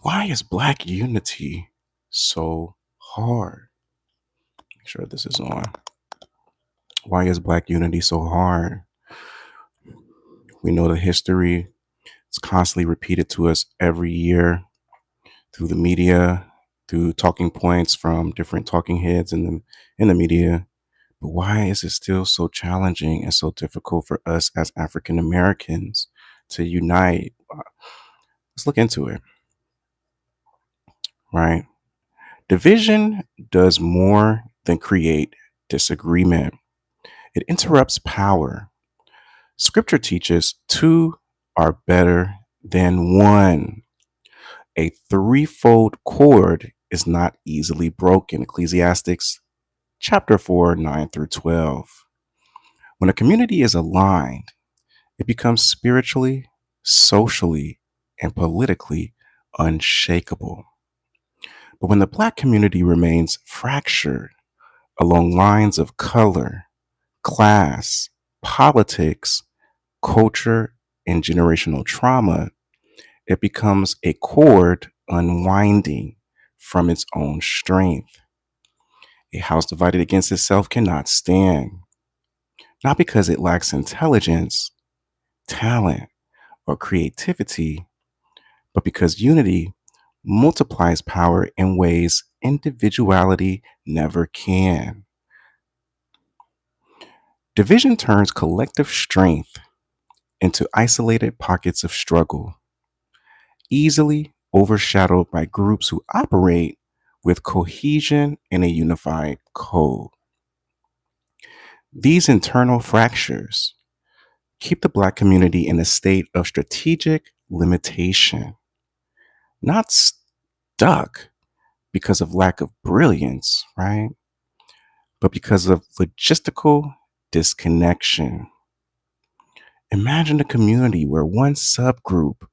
Why is Black unity so hard? Make sure this is on. Why is Black unity so hard? We know the history. It's constantly repeated to us every year through the media, through talking points from different talking heads in the media. But why is it still so challenging and so difficult for us as African Americans to unite? Let's look into it, right? Division does more than create disagreement. It interrupts power. Scripture teaches two are better than one. A threefold cord is not easily broken. Ecclesiastes chapter 4, 9 through 12. When a community is aligned, it becomes spiritually, socially, and politically unshakable. But when the Black community remains fractured along lines of color, class, politics, culture, and generational trauma, it becomes a cord unwinding from its own strength. A house divided against itself cannot stand, not because it lacks intelligence, talent, or creativity, but because unity multiplies power in ways individuality never can. Division turns collective strength into isolated pockets of struggle, easily overshadowed by groups who operate with cohesion and a unified code. These internal fractures keep the Black community in a state of strategic limitation, not stuck because of lack of brilliance, right? But because of logistical disconnection. Imagine a community where one subgroup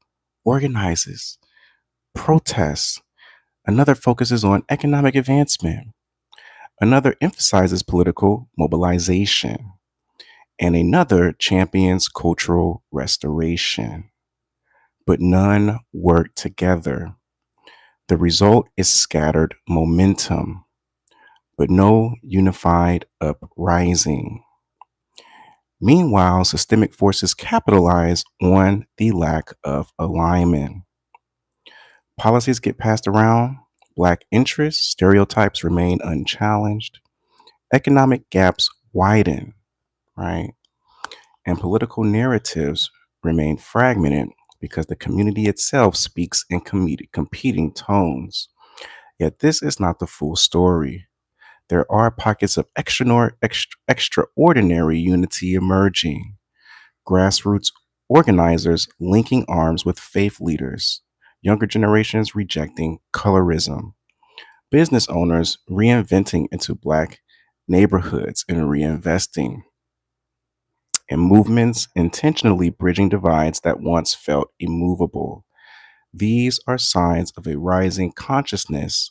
organizes, protests, another focuses on economic advancement, another emphasizes political mobilization, and another champions cultural restoration. But none work together. The result is scattered momentum, but no unified uprising. Meanwhile, systemic forces capitalize on the lack of alignment. Policies get passed around, Black interests, stereotypes remain unchallenged, economic gaps widen, right? And political narratives remain fragmented because the community itself speaks in competing tones. Yet this is not the full story. There are pockets of extraordinary unity emerging, grassroots organizers linking arms with faith leaders, younger generations rejecting colorism, business owners reinventing into Black neighborhoods and reinvesting, and movements intentionally bridging divides that once felt immovable. These are signs of a rising consciousness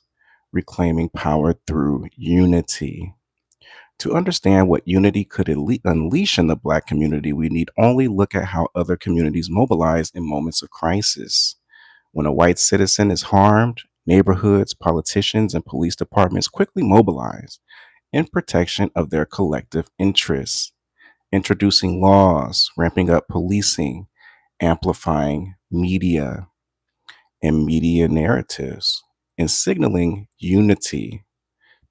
reclaiming power through unity. To understand what unity could unleash in the Black community, we need only look at how other communities mobilize in moments of crisis. When a white citizen is harmed, neighborhoods, politicians, and police departments quickly mobilize in protection of their collective interests, introducing laws, ramping up policing, amplifying media and media narratives, and signaling unity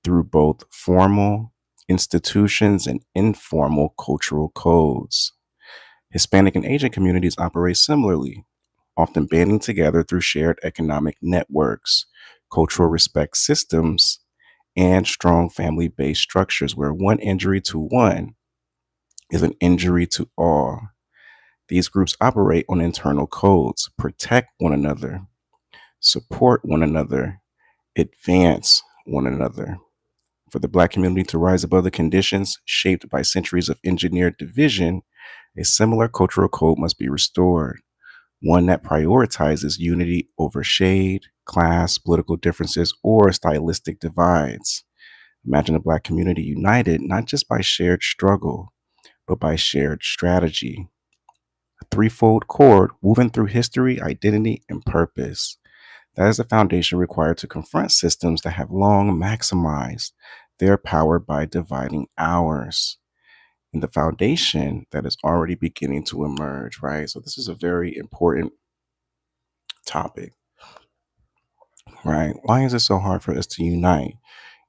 through both formal institutions and informal cultural codes. Hispanic and Asian communities operate similarly, often banding together through shared economic networks, cultural respect systems, and strong family based structures where one injury to one is an injury to all. These groups operate on internal codes, protect one another, support one another, advance one another. For the Black community to rise above the conditions shaped by centuries of engineered division, a similar cultural code must be restored, one that prioritizes unity over shade, class, political differences, or stylistic divides. Imagine a Black community united not just by shared struggle, but by shared strategy. A threefold cord woven through history, identity, and purpose. That is the foundation required to confront systems that have long maximized their power by dividing ours. And the foundation that is already beginning to emerge, right? So, this is a very important topic, right? Why is it so hard for us to unite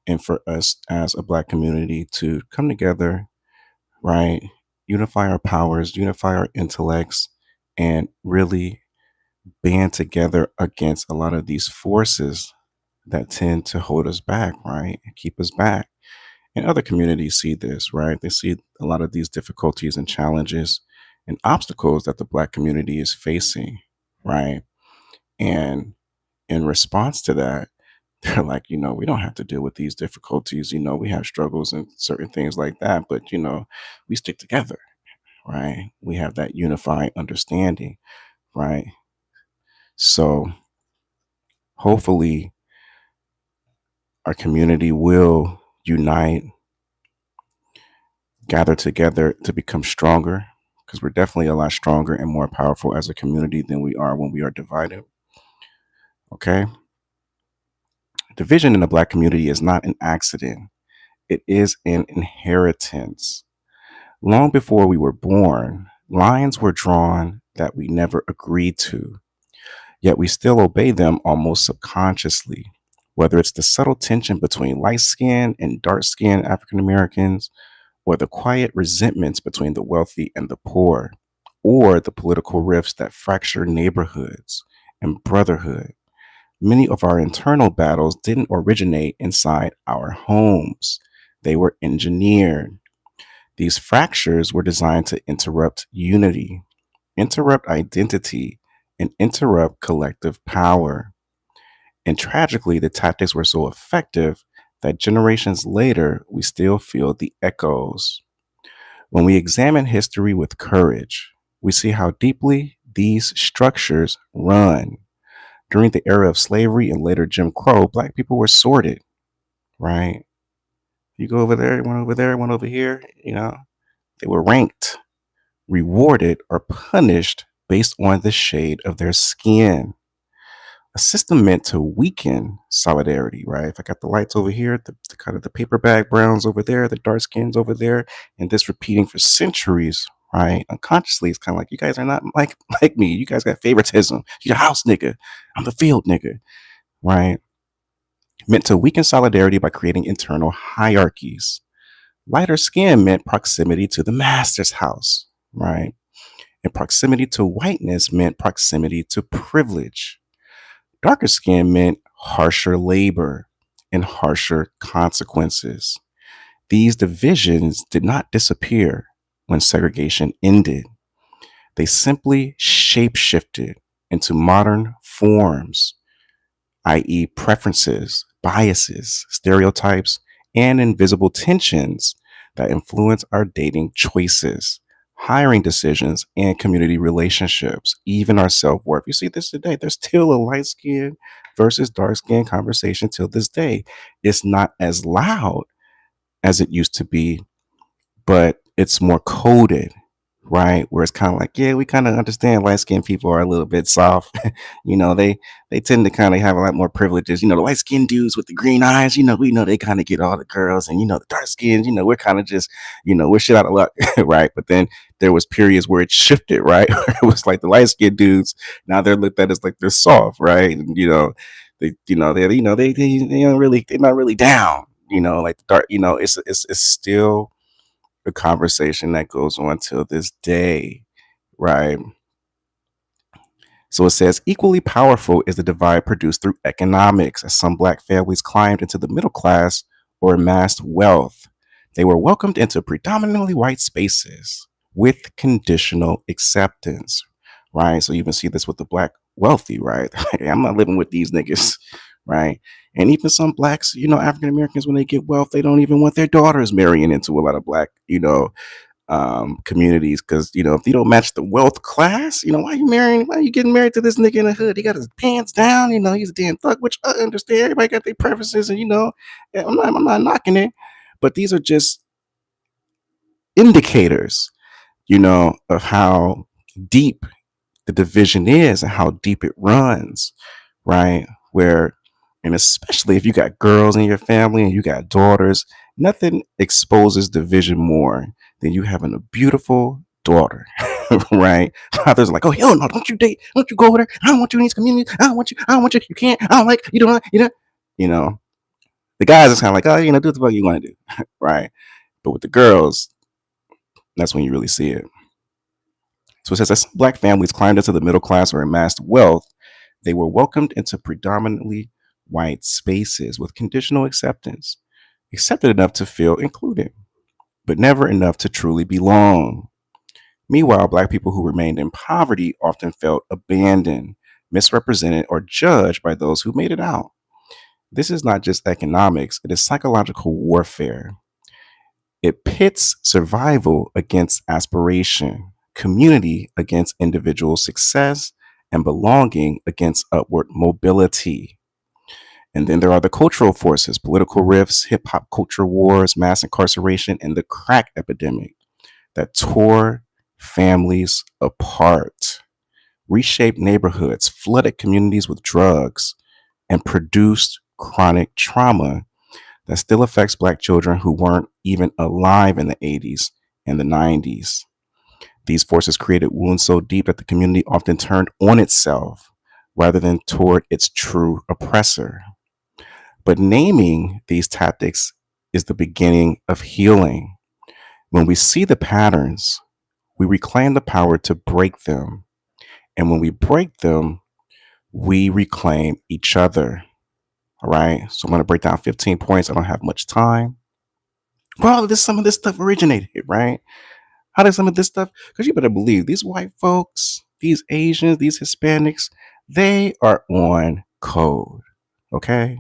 and for us as a Black community to come together, right? Unify our powers, unify our intellects, and really band together against a lot of these forces that tend to hold us back, right? And keep us back. And other communities see this, right? They see a lot of these difficulties and challenges and obstacles that the Black community is facing, right? And in response to that, they're like, we don't have to deal with these difficulties. We have struggles and certain things like that, but, we stick together, right? We have that unified understanding, right? So hopefully our community will unite, gather together to become stronger, because we're definitely a lot stronger and more powerful as a community than we are when we are divided. Okay. Division in the Black community is not an accident, it is an inheritance. Long before we were born, lines were drawn that we never agreed to, yet we still obey them almost subconsciously. Whether it's the subtle tension between light skinned and dark skinned African Americans, or the quiet resentments between the wealthy and the poor, or the political rifts that fracture neighborhoods and brotherhood. Many of our internal battles didn't originate inside our homes, they were engineered. These fractures were designed to interrupt unity, interrupt identity, and interrupt collective power. And tragically, the tactics were so effective that generations later, we still feel the echoes. When we examine history with courage, we see how deeply these structures run. During the era of slavery and later Jim Crow, Black people were sorted, right? You go over there, one over here, they were ranked, rewarded, or punished based on the shade of their skin. A system meant to weaken solidarity, right? If I got the lights over here, the kind of the paper bag browns over there, the dark skins over there, and this repeating for centuries, right? Unconsciously, it's kind of like you guys are not like me. You guys got favoritism. You a house nigga. I'm the field nigga, right? Meant to weaken solidarity by creating internal hierarchies. Lighter skin meant proximity to the master's house, right? And proximity to whiteness meant proximity to privilege. Darker skin meant harsher labor and harsher consequences. These divisions did not disappear when segregation ended. They simply shapeshifted into modern forms, i.e., preferences, biases, stereotypes, and invisible tensions that influence our dating choices, hiring decisions, and community relationships, even our self worth. You see this today. There's still a light skin versus dark skin conversation till this day. It's not as loud as it used to be, but it's more coded, right? Where it's kind of like, yeah, we kind of understand light skinned people are a little bit soft. They tend to kind of have a lot more privileges. The light skinned dudes with the green eyes, we know they kind of get all the girls, and the dark skins, we're kind of just, we're shit out of luck, right? But then there was periods where it shifted, right? It was like the light skinned dudes, now they're looked at as like they're soft, right? And they don't really, they're not really down. Like the dark, it's still a conversation that goes on till this day, right? So it says equally powerful is the divide produced through economics, as some Black families climbed into the middle class or amassed wealth. They were welcomed into predominantly white spaces with conditional acceptance, right? So you even see this with the Black wealthy, right? I'm not living with these niggas, right? And even some Blacks, African Americans, when they get wealth, they don't even want their daughters marrying into a lot of Black, communities, because if you don't match the wealth class, why are you getting married to this nigga in the hood? He got his pants down, he's a damn thug, which I understand. Everybody got their preferences, and yeah, I'm not knocking it, but these are just indicators, of how deep the division is and how deep it runs, right? Where, and especially if you got girls in your family and you got daughters, nothing exposes division more than you having a beautiful daughter, right? Fathers are like, oh hell no, don't you date, don't you go over there? I don't want you in these communities. I don't want you. You can't. I don't like you. Don't you know. The guys is kind of like, oh, do what the fuck you want to do, right? But with the girls, that's when you really see it. So it says as black families climbed into the middle class or amassed wealth, they were welcomed into predominantly white spaces with conditional acceptance, accepted enough to feel included, but never enough to truly belong. Meanwhile, black people who remained in poverty often felt abandoned, misrepresented, or judged by those who made it out. This is not just economics, it is psychological warfare. It pits survival against aspiration, community against individual success, and belonging against upward mobility. And then there are the cultural forces, political rifts, hip hop culture wars, mass incarceration, and the crack epidemic that tore families apart, reshaped neighborhoods, flooded communities with drugs, and produced chronic trauma that still affects black children who weren't even alive in the 80s and the 90s. These forces created wounds so deep that the community often turned on itself rather than toward its true oppressor. But naming these tactics is the beginning of healing. When we see the patterns, we reclaim the power to break them. And when we break them, we reclaim each other. All right. So I'm going to break down 15 points. I don't have much time. Well, this some of this stuff originated, right? How did some of this stuff? Because you better believe these white folks, these Asians, these Hispanics, they are on code. Okay,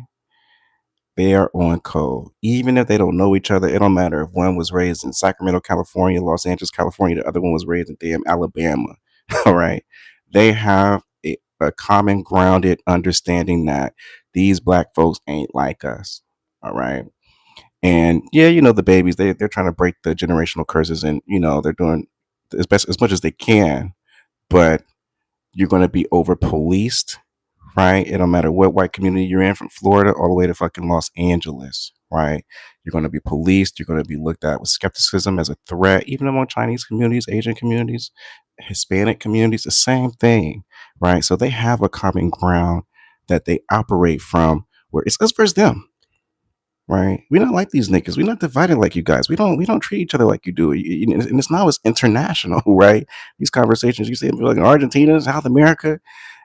they are on code. Even if they don't know each other, it don't matter if one was raised in Sacramento, California, Los Angeles, California, the other one was raised in damn Alabama. All right, they have a common grounded understanding that these black folks ain't like us. All right. And yeah, the babies, they're trying to break the generational curses, and they're doing as best as much as they can, but you're going to be over policed, right? It don't matter what white community you're in, from Florida all the way to fucking Los Angeles, right? You're going to be policed. You're going to be looked at with skepticism as a threat, even among Chinese communities, Asian communities, Hispanic communities, the same thing, right? So they have a common ground that they operate from, where it's us versus them, right? We don't like these niggas. We're not divided like you guys. We don't treat each other like you do. And it's now it's international, right? These conversations you see like in Argentina, South America,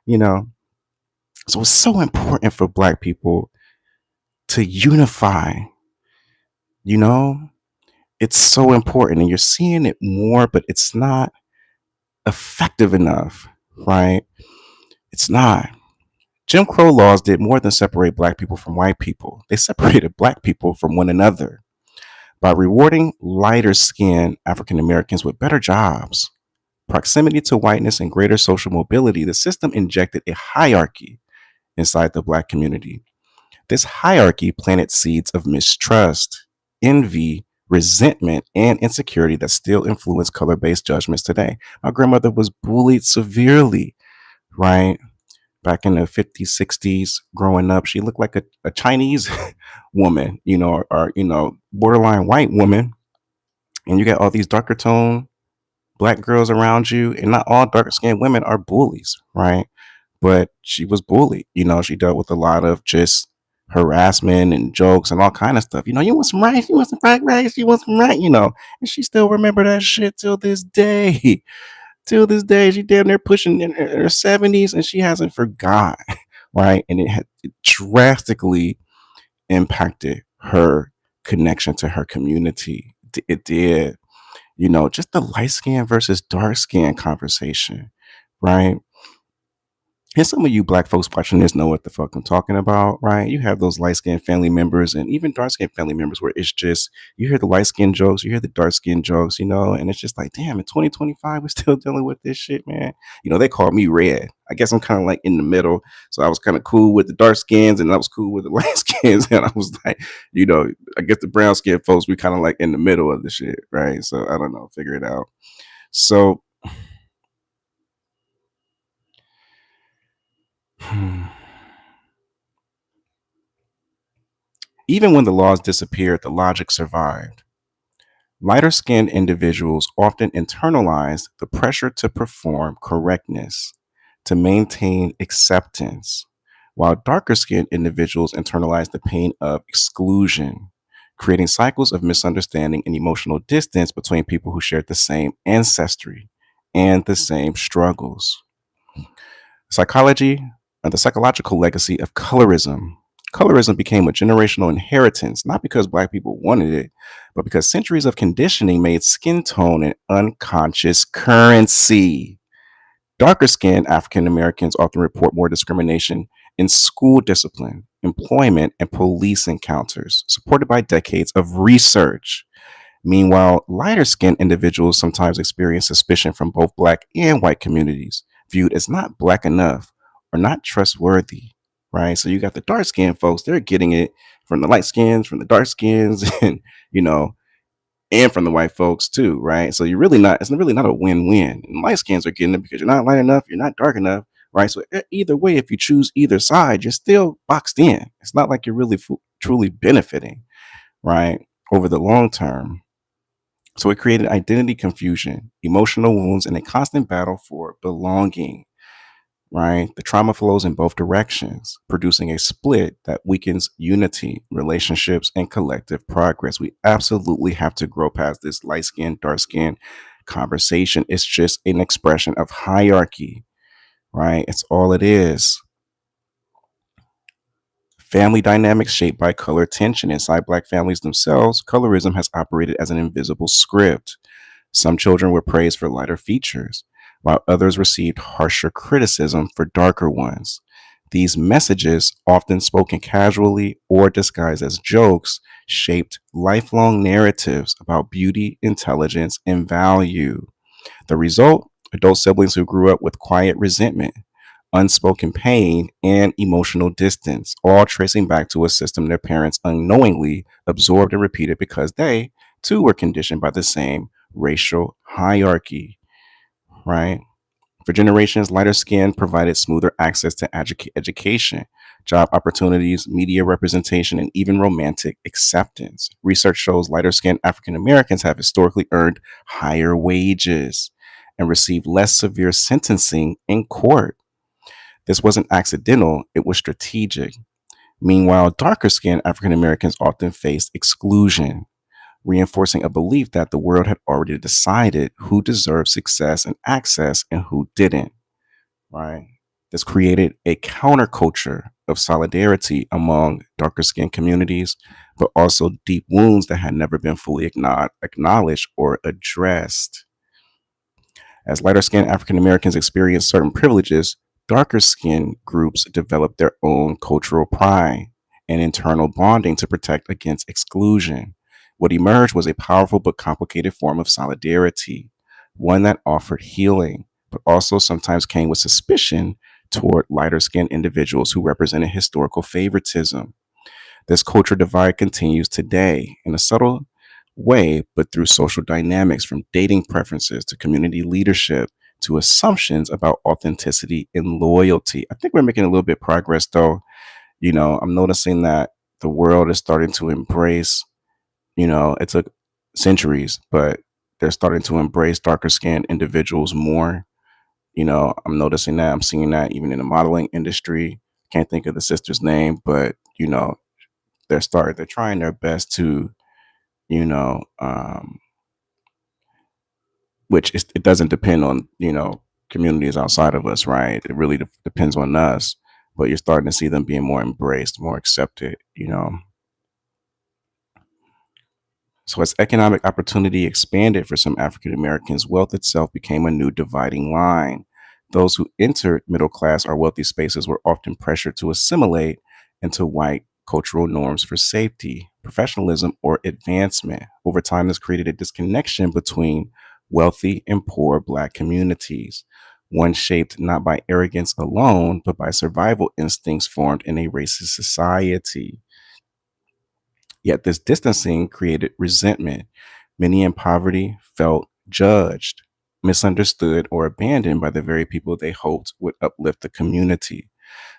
you know. So it's so important for black people to unify, you know? It's so important. And you're seeing it more, but it's not effective enough, right? It's not. Jim Crow laws did more than separate black people from white people. They separated black people from one another. By rewarding lighter skinned African Americans with better jobs, proximity to whiteness, and greater social mobility, the system injected a hierarchy inside the black community. This hierarchy planted seeds of mistrust, envy, resentment, and insecurity that still influence color based judgments today. My grandmother was bullied severely, right? Back in the 50s, 60s, growing up, she looked like a Chinese woman, or borderline white woman. And you got all these darker tone black girls around you, and not all dark skinned women are bullies, right? But she was bullied. She dealt with a lot of just harassment and jokes and all kind of stuff. You want some rice? You want some fried rice? You want some rice? And she still remember that shit till this day. Till this day, she damn near pushing in her 70s, and she hasn't forgot, right? And it drastically impacted her connection to her community. It did. Just the light skin versus dark skin conversation, right? And some of you black folks watching this know what the fuck I'm talking about, right? You have those light skinned family members and even dark skinned family members where it's just, you hear the light skinned jokes, you hear the dark skinned jokes, and it's just like, damn, in 2025, we're still dealing with this shit, man. They call me red. I guess I'm kind of like in the middle. So I was kind of cool with the dark skins and I was cool with the light skins. And I was like, I guess the brown skinned folks, we kind of like in the middle of the shit, right? So I don't know, figure it out. So, Even when the laws disappeared, the logic survived. Lighter skinned individuals often internalized the pressure to perform correctness, to maintain acceptance, while darker skinned individuals internalized the pain of exclusion, creating cycles of misunderstanding and emotional distance between people who shared the same ancestry and the same struggles. Psychology and the psychological legacy of colorism. Colorism became a generational inheritance, not because Black people wanted it, but because centuries of conditioning made skin tone an unconscious currency. Darker skinned African Americans often report more discrimination in school discipline, employment, and police encounters, supported by decades of research. Meanwhile, lighter skinned individuals sometimes experience suspicion from both Black and white communities, viewed as not Black enough or not trustworthy, right? So you got the dark skinned folks, they're getting it from the light skins, from the dark skins, and, you know, and from the white folks too, right? So you're really not, it's really not a win win. Light skins are getting it because you're not light enough, you're not dark enough, right? So either way, if you choose either side, you're still boxed in. It's not like you're really truly benefiting, right? Over the long term. So it created identity confusion, emotional wounds, and a constant battle for belonging, right? The trauma flows in both directions, producing a split that weakens unity, relationships, and collective progress. We absolutely have to grow past this light skin, dark skin conversation. It's just an expression of hierarchy, right? It's all it is. Family dynamics shaped by color tension inside Black families themselves, colorism has operated as an invisible script. Some children were praised for lighter features, while others received harsher criticism for darker ones. These messages, often spoken casually or disguised as jokes, shaped lifelong narratives about beauty, intelligence, and value. The result, adult siblings who grew up with quiet resentment, unspoken pain, and emotional distance, all tracing back to a system their parents unknowingly absorbed and repeated because they, too, were conditioned by the same racial hierarchy, right? For generations, lighter skin provided smoother access to education, job opportunities, media representation, and even romantic acceptance. Research shows lighter skinned African Americans have historically earned higher wages and received less severe sentencing in court. This wasn't accidental, it was strategic. Meanwhile, darker skinned African Americans often faced exclusion, reinforcing a belief that the world had already decided who deserved success and access and who didn't, right? This created a counterculture of solidarity among darker skinned communities, but also deep wounds that had never been fully acknowledged or addressed. As lighter skinned African Americans experienced certain privileges, darker skinned groups developed their own cultural pride and internal bonding to protect against exclusion. What emerged was a powerful but complicated form of solidarity, one that offered healing, but also sometimes came with suspicion toward lighter skinned individuals who represented historical favoritism. This culture divide continues today in a subtle way, but through social dynamics from dating preferences to community leadership to assumptions about authenticity and loyalty. I think we're making a little bit progress though. I'm noticing that the world is starting to embrace, it took centuries, but they're starting to embrace darker skinned individuals more. I'm noticing that. I'm seeing that even in the modeling industry. Can't think of the sister's name, but they're trying their best to you know which it doesn't depend on communities outside of us, right? It really depends on us, but you're starting to see them being more embraced, more accepted. So as economic opportunity expanded for some African Americans, wealth itself became a new dividing line. Those who entered middle class or wealthy spaces were often pressured to assimilate into white cultural norms for safety, professionalism, or advancement. Over time, this created a disconnection between wealthy and poor Black communities, one shaped not by arrogance alone, but by survival instincts formed in a racist society. Yet this distancing created resentment. Many in poverty felt judged, misunderstood, or abandoned by the very people they hoped would uplift the community.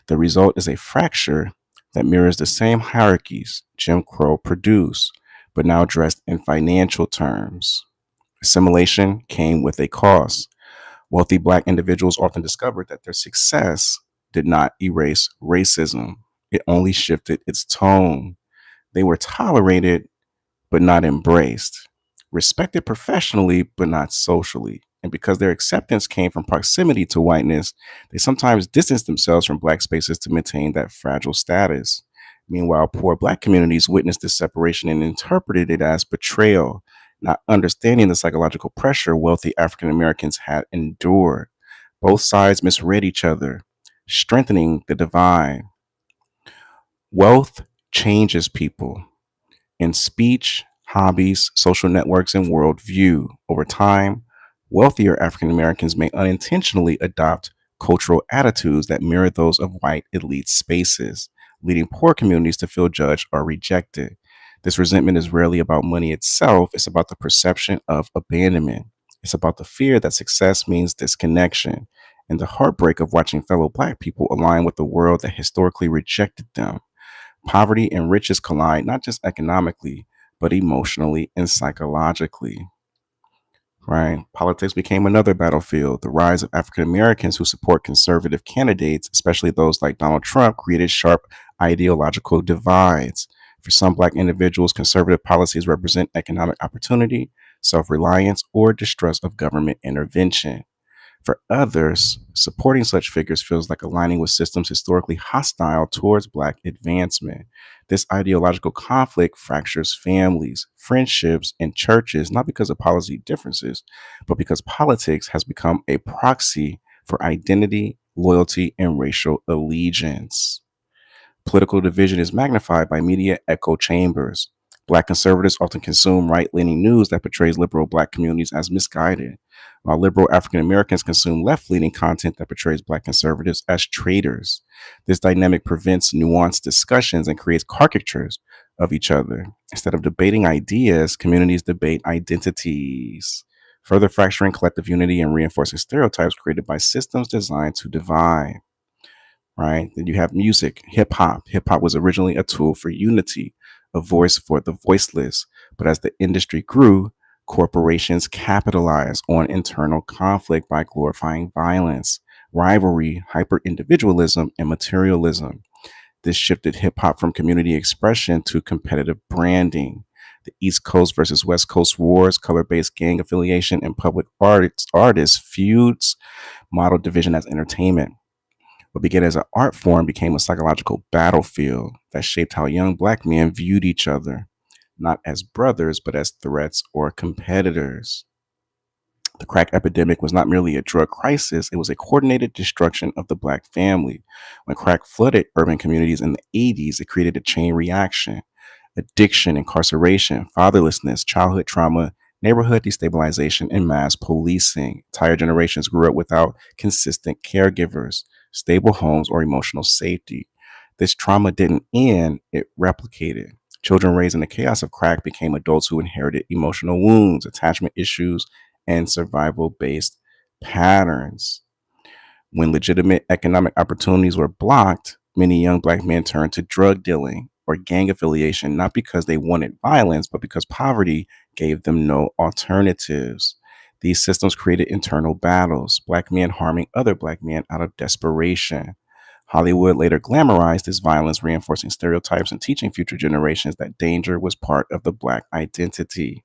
The result is a fracture that mirrors the same hierarchies Jim Crow produced, but now dressed in financial terms. Assimilation came with a cost. Wealthy black individuals often discovered that their success did not erase racism, it only shifted its tone. They were tolerated but not embraced, respected professionally but not socially. And because their acceptance came from proximity to whiteness, they sometimes distanced themselves from black spaces to maintain that fragile status. Meanwhile, poor black communities witnessed this separation and interpreted it as betrayal, not understanding the psychological pressure wealthy African Americans had endured. Both sides misread each other, strengthening the divide. Wealth changes people in speech, hobbies, social networks, and worldview. Over time, wealthier African Americans may unintentionally adopt cultural attitudes that mirror those of white elite spaces, leading poor communities to feel judged or rejected. This resentment is rarely about money itself, it's about the perception of abandonment. It's about the fear that success means disconnection and the heartbreak of watching fellow black people align with the world that historically rejected them. Poverty and riches collide not just economically, but emotionally and psychologically. Right? Politics became another battlefield. The rise of African Americans who support conservative candidates, especially those like Donald Trump, created sharp ideological divides. For some black individuals, conservative policies represent economic opportunity, self reliance, or distrust of government intervention. For others, supporting such figures feels like aligning with systems historically hostile towards Black advancement. This ideological conflict fractures families, friendships, and churches not because of policy differences, but because politics has become a proxy for identity, loyalty, and racial allegiance. Political division is magnified by media echo chambers. Black conservatives often consume right leaning news that portrays liberal black communities as misguided, while liberal African Americans consume left leaning content that portrays black conservatives as traitors. This dynamic prevents nuanced discussions and creates caricatures of each other. Instead of debating ideas, communities debate identities, further fracturing collective unity and reinforcing stereotypes created by systems designed to divide. Right? Then you have music, hip hop. Hip hop was originally a tool for unity, a voice for the voiceless. But as the industry grew, corporations capitalized on internal conflict by glorifying violence, rivalry, hyper individualism, and materialism. This shifted hip hop from community expression to competitive branding. The East Coast versus West Coast wars, color based gang affiliation, and public artists feuds modeled division as entertainment. What began as an art form became a psychological battlefield that shaped how young black men viewed each other, not as brothers, but as threats or competitors. The crack epidemic was not merely a drug crisis, it was a coordinated destruction of the black family. When crack flooded urban communities in the 80s, it created a chain reaction. Addiction, incarceration, fatherlessness, childhood trauma, neighborhood destabilization, and mass policing. Entire generations grew up without consistent caregivers, stable homes, or emotional safety. This trauma didn't end, it replicated. Children raised in the chaos of crack became adults who inherited emotional wounds, attachment issues, and survival based patterns. When legitimate economic opportunities were blocked, many young black men turned to drug dealing or gang affiliation, not because they wanted violence, but because poverty gave them no alternatives. These systems created internal battles, black men harming other black men out of desperation. Hollywood later glamorized this violence, reinforcing stereotypes and teaching future generations that danger was part of the black identity.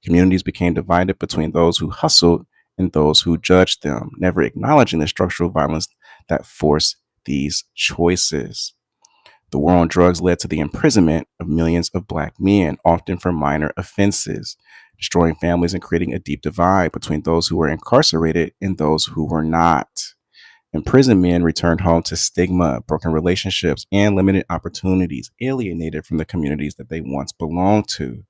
Communities became divided between those who hustled and those who judged them, never acknowledging the structural violence that forced these choices. The war on drugs led to the imprisonment of millions of black men, often for minor offenses, destroying families and creating a deep divide between those who were incarcerated and those who were not. Imprisoned men returned home to stigma, broken relationships, and limited opportunities, alienated from the communities that they once belonged to.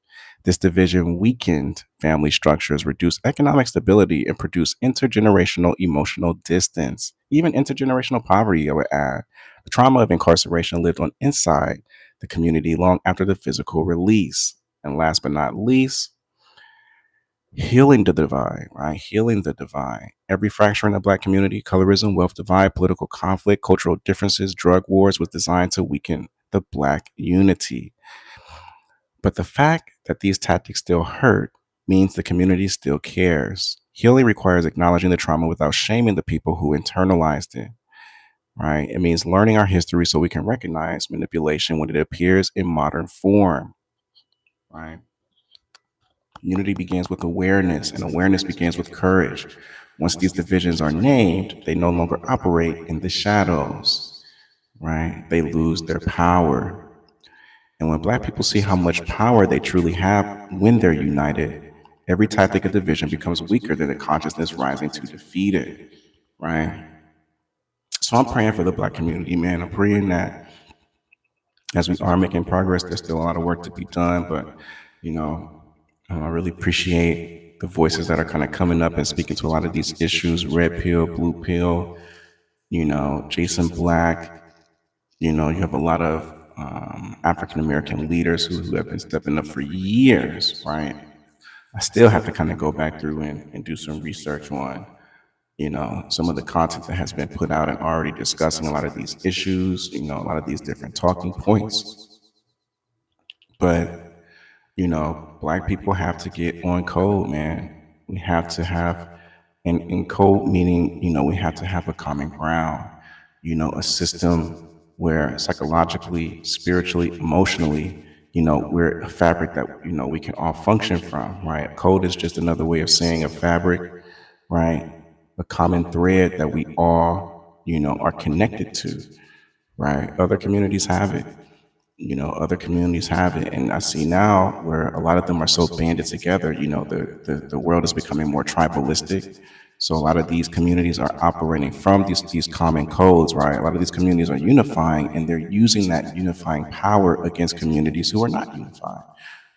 This division weakened family structures, reduced economic stability, and produced intergenerational emotional distance, even intergenerational poverty, I would add. The trauma of incarceration lived on inside the community long after the physical release. And last but not least, healing the divide, right? Healing the divide. Every fracture in the black community, colorism, wealth divide, political conflict, cultural differences, drug wars was designed to weaken the Black unity. But the fact that these tactics still hurt means the community still cares. Healing requires acknowledging the trauma without shaming the people who internalized it, right? It means learning our history so we can recognize manipulation when it appears in modern form, right? Unity begins with awareness, and awareness begins with courage. Once these divisions are named, they no longer operate in the shadows, right? They lose their power. And when Black people see how much power they truly have when they're united, every tactic of division becomes weaker than the consciousness rising to defeat it, right? So I'm praying for the Black community, man. I'm praying that as we are making progress, there's still a lot of work to be done, but you know, I really appreciate the voices that are kind of coming up and speaking to a lot of these issues. Red pill, blue pill, Jason Black. You have a lot of African American leaders who have been stepping up for years, right? I still have to kind of go back through and do some research on, some of the content that has been put out and already discussing a lot of these issues, a lot of these different talking points. But, Black people have to get on code, man. We have to have, and in code meaning, we have to have a common ground, a system where psychologically, spiritually, emotionally, we're a fabric that, we can all function from, right? Code is just another way of saying a fabric, right? A common thread that we all, are connected to, right? Other communities have it. Other communities have it. And I see now where a lot of them are so banded together, the world is becoming more tribalistic. So a lot of these communities are operating from these common codes, right? A lot of these communities are unifying, and they're using that unifying power against communities who are not unified,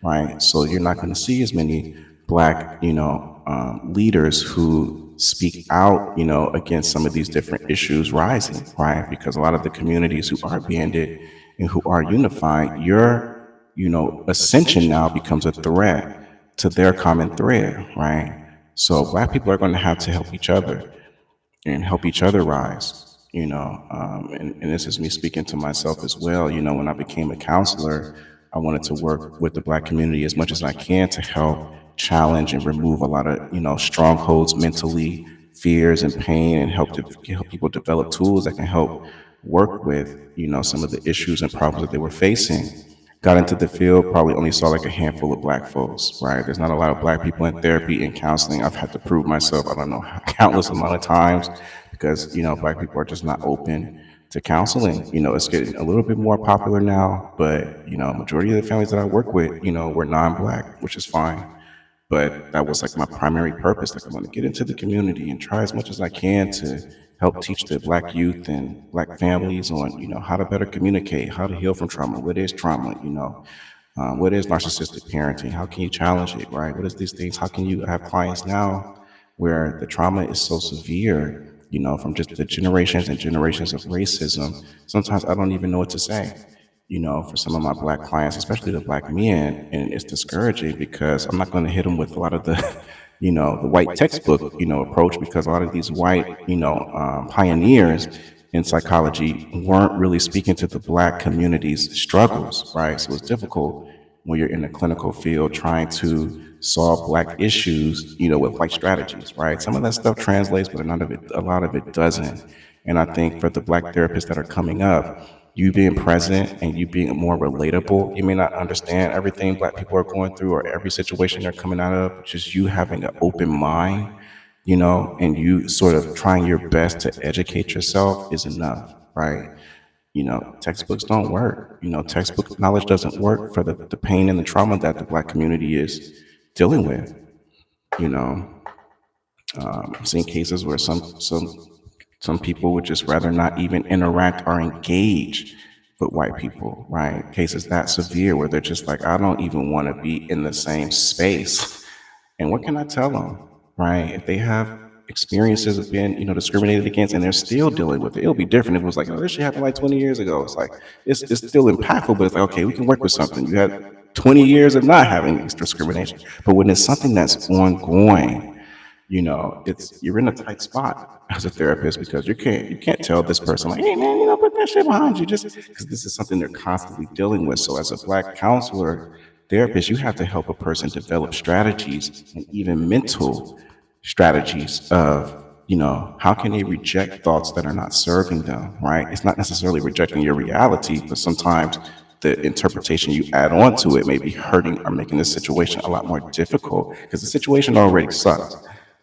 right? So you're not going to see as many Black, leaders who speak out, against some of these different issues rising, right? Because a lot of the communities who are banded and who are unified, your, ascension now becomes a threat to their common thread, right? So Black people are going to have to help each other and help each other rise. And this is me speaking to myself as well. When I became a counselor, I wanted to work with the Black community as much as I can to help challenge and remove a lot of, strongholds mentally, fears and pain, and help people develop tools that can help work with, some of the issues and problems that they were facing. Got into the field, probably only saw like a handful of Black folks, right? There's not a lot of Black people in therapy and counseling. I've had to prove myself, I don't know, countless amount of times, because, Black people are just not open to counseling. It's getting a little bit more popular now, but, majority of the families that I work with, were non-Black, which is fine. But that was like my primary purpose. Like, I want to get into the community and try as much as I can to help teach the Black youth and Black families on, how to better communicate, how to heal from trauma, what is trauma, what is narcissistic parenting, how can you challenge it, right? What is these things? How can you have clients now where the trauma is so severe, from just the generations and generations of racism? Sometimes I don't even know what to say, for some of my Black clients, especially the Black men. And it's discouraging because I'm not going to hit them with a lot of the, the white textbook, approach, because a lot of these white, pioneers in psychology weren't really speaking to the Black community's struggles, right? So it's difficult when you're in the clinical field trying to solve Black issues, with white strategies, right? Some of that stuff translates, but a lot of it doesn't. And I think for the Black therapists that are coming up, you being present and you being more relatable, you may not understand everything Black people are going through or every situation they're coming out of, but just you having an open mind, and you sort of trying your best to educate yourself is enough, right? Textbooks don't work. Textbook knowledge doesn't work for the pain and the trauma that the Black community is dealing with. You know, I've seen cases where some people would just rather not even interact or engage with white people, right? Cases that severe where they're just like, I don't even want to be in the same space. And what can I tell them, right? If they have experiences of being, discriminated against and they're still dealing with it, it'll be different if it was like, oh, this shit happened like 20 years ago. It's like, it's still impactful, but it's like, okay, we can work with something. You had 20 years of not having discrimination. But when it's something that's ongoing, it's you're in a tight spot as a therapist because you can't tell this person like, hey man, put that shit behind you, just because this is something they're constantly dealing with. So as a black counselor therapist, you have to help a person develop strategies and even mental strategies of, how can they reject thoughts that are not serving them, right? It's not necessarily rejecting your reality, but sometimes the interpretation you add on to it may be hurting or making the situation a lot more difficult because the situation already sucks,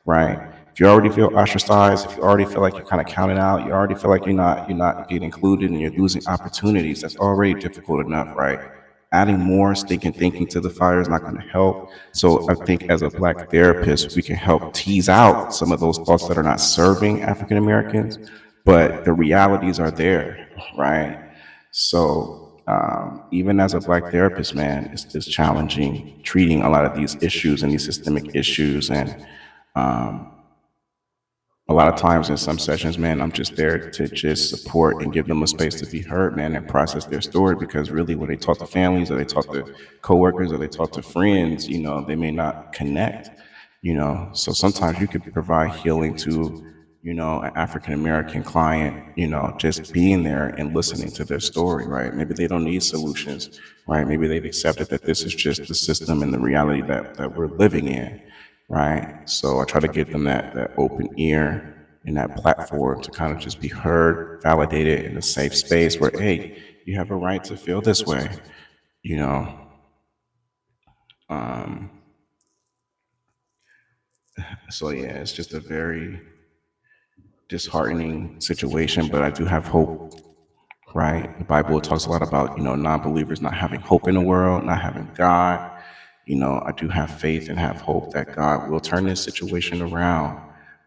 right? If you already feel ostracized, if you already feel like you're kind of counted out, you already feel like you're not getting included and you're losing opportunities, that's already difficult enough, right? Adding more stinking thinking to the fire is not going to help. So I think as a black therapist, we can help tease out some of those thoughts that are not serving African Americans, but the realities are there, right? So even as a black therapist, man, it's challenging treating a lot of these issues and these systemic issues. And um, a lot of times in some sessions, man, I'm just there to just support and give them a space to be heard, man, and process their story. Because really, when they talk to families or they talk to coworkers or they talk to friends, they may not connect. So sometimes you could provide healing to, an African American client, just being there and listening to their story, right? Maybe they don't need solutions, right? Maybe they've accepted that this is just the system and the reality that we're living in, right? So I try to give them that open ear and that platform to kind of just be heard, validated in a safe space where, hey, you have a right to feel this way, you know. Um, so yeah, it's just a very disheartening situation, but I do have hope, right? The Bible talks a lot about, non-believers not having hope in the world, not having God. I do have faith and have hope that God will turn this situation around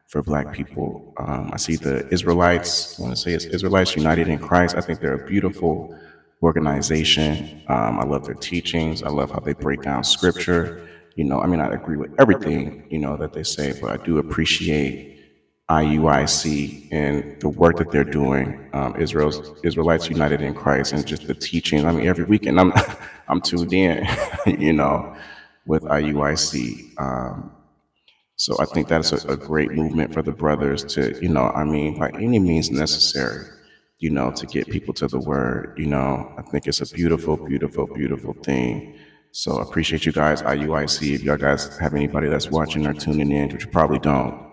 for black people. I see the Israelites, I want to say it's Israelites United in Christ. I think they're a beautiful organization. I love their teachings. I love how they break down scripture. I mean, I agree with everything, that they say, but I do appreciate IUIC and the work that they're doing, Israelites United in Christ, and just the teaching. I mean, every weekend I'm I'm tuned in, you know, with IUIC. So I think that's a great movement for the brothers to, I mean, by any means necessary, to get people to the word. I think it's a beautiful, beautiful, beautiful thing. So I appreciate you guys, IUIC. If y'all guys have anybody that's watching or tuning in, which you probably don't,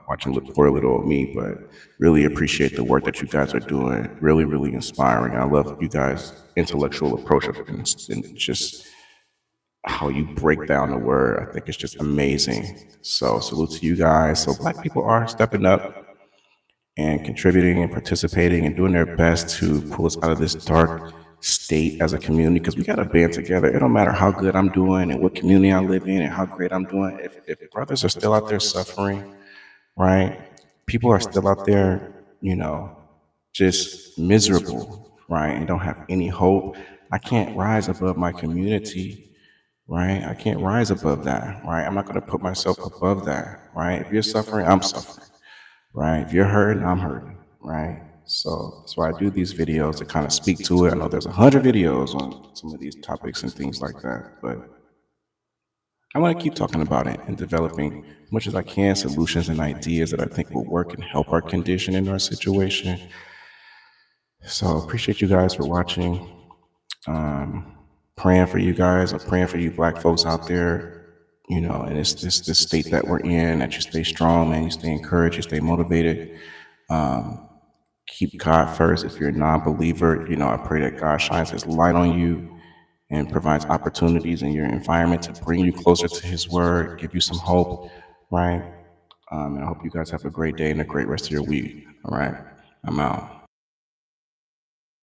watching look for a little old me, but really appreciate the work that you guys are doing. Really, really inspiring. I love you guys' intellectual approach and just how you break down the word. I think it's just amazing. So salute to you guys. So black people are stepping up and contributing and participating and doing their best to pull us out of this dark state as a community, because we got to band together. It don't matter how good I'm doing and what community I live in and how great I'm doing. If brothers are still out there suffering, right? People are still out there, just miserable, right? And don't have any hope. I can't rise above my community, right? I can't rise above that, right? I'm not going to put myself above that, right? If you're suffering, I'm suffering, right? If you're hurting, I'm hurting, right? So that's why I do these videos to kind of speak to it. I know there's 100 videos on some of these topics and things like that, but I want to keep talking about it and developing as much as I can solutions and ideas that I think will work and help our condition and our situation. So appreciate you guys for watching. Um, Praying for you guys. I'm praying for you black folks out there, and it's this state that we're in, that you stay strong, man. You stay encouraged, you stay motivated. Um, Keep God first. If you're a non-believer, I pray that God shines his light on you and provides opportunities in your environment to bring you closer to his word, give you some hope, right? And I hope you guys have a great day and a great rest of your week. All right. I'm out.